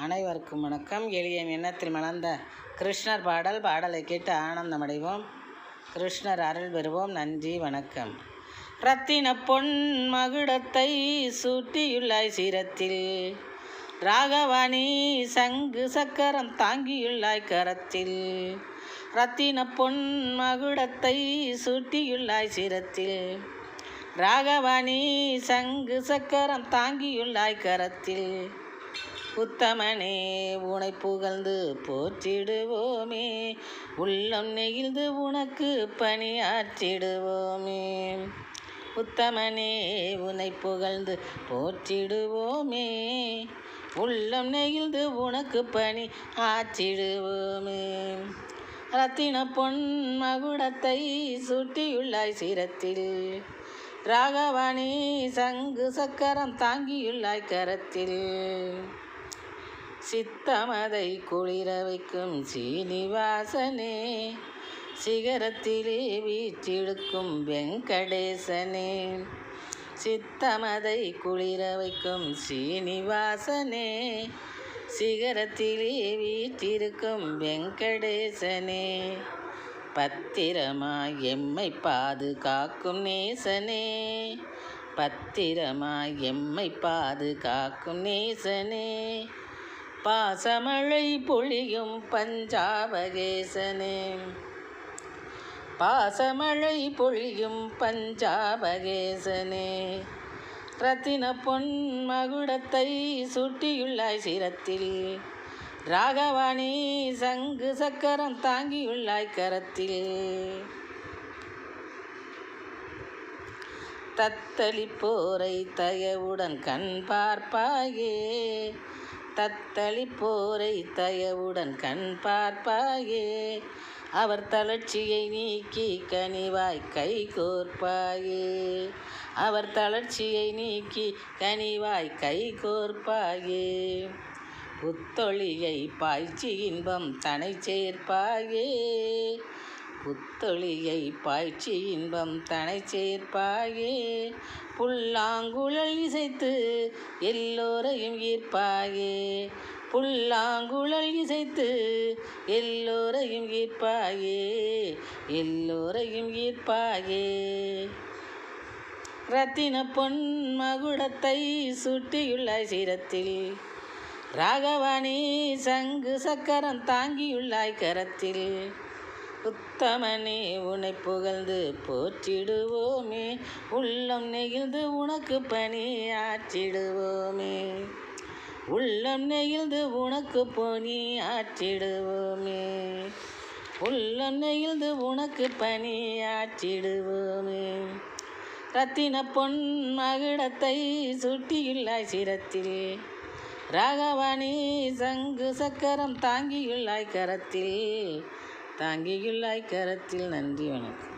அனைவருக்கும் வணக்கம். எளிய எண்ணத்தில் மலர்ந்த கிருஷ்ணர் பாடலை கேட்டு ஆனந்தமடைவோம். கிருஷ்ணர் அருள் பெறுவோம். நன்றி, வணக்கம். ரத்தின பொன் மகுடத்தை சூட்டியுள்ளாய் சிரத்தில், ராகவாணி சங்கு சக்கரம் தாங்கியுள்ளாய் கரத்தில். ரத்தின பொன் மகுடத்தை சூட்டியுள்ளாய் சிரத்தில், ராகவாணி சங்கு சக்கரம் தாங்கியுள்ளாய் கரத்தில். உத்தமனே உனை புகழ்ந்து போற்றிடுவோமே, உள்ளம் நெகிழ்ந்து உனக்கு பணியாற்றிடுவோமே. உத்தமனே உனை புகழ்ந்து போற்றிடுவோமே, உள்ளம் நெகிழ்ந்து உனக்கு பணி ஆற்றிடுவோமே. ரத்தின பொன் மகுடத்தை சூட்டியுள்ளாய் சிரத்தில், ராகவாணி சங்கு சக்கரம் தாங்கியுள்ளாய் கரத்தில். சித்தமதை குளிர வைக்கும் சீனிவாசனே, சிகரத்திலே வீற்றிருக்கும் வெங்கடேசனே. சித்தமதை குளிர வைக்கும் சீனிவாசனே, சிகரத்திலே வீற்றிருக்கும் வெங்கடேசனே. பத்திரமாய் எம்மை பாதுகாக்கும் நேசனே, பத்திரமாய் எம்மை பாதுகாக்கும் நேசனே. பாசமழை பொழியும் பஞ்சாபகேசனே, பாசமழை பொழியும் பஞ்சாபகேசனே. ரத்தின பொன் மகுடத்தை சூட்டியுள்ளாய் சிரத்தில், ராகவாணி சங்கு சக்கரம் தாங்கியுள்ளாய் கரத்தில். தத்தளிப்போரை தயவுடன் கண் பார்ப்பாயே, தத்தளிப்போரை தயவுடன் கண் பார்ப்பாயே. அவர் தளர்ச்சியை நீக்கி கனிவாய் கை கோர்ப்பாயே, அவர் தளர்ச்சியை நீக்கி கனிவாய் கை கோர்ப்பாயே. புத்தொழியை பாய்ச்சி இன்பம் தனை சேர்ப்பாயே, புத்தொழியை பாய்ச்சி இன்பம் தனை சேர்ப்பாயே. புல்லாங்குழல் இசைத்து எல்லோரையும் ஈர்ப்பாயே, புல்லாங்குழல் இசைத்து எல்லோரையும் ஈர்ப்பாயே, எல்லோரையும் ஈர்ப்பாயே. ரத்தின பொன் மகுடத்தை சூட்டியுள்ளாய் சிரத்தில், ராகவாணி சங்கு சக்கரம் தாங்கியுள்ளாய் கரத்தில். உத்தமனே உனை புகழ்ந்து போற்றிடுவோமே, உள்ளம் நெகிழ்ந்து உனக்கு பணி ஆற்றிடுவோமே. உள்ளம் நெகிழ்ந்து உனக்கு பணி ஆற்றிடுவோமே, உள்ளம் நெகிழ்ந்து உனக்கு பணி ஆற்றிடுவோமே. ரத்தின பொன் மகுடத்தை சூட்டியுள்ளாய் சிரத்தில், ராகவாணி சங்கு சக்கரம் தாங்கியுள்ளாய் கரத்தில், தாங்கியுள்ளாய் கரத்தில். நன்றி, வணக்கம்.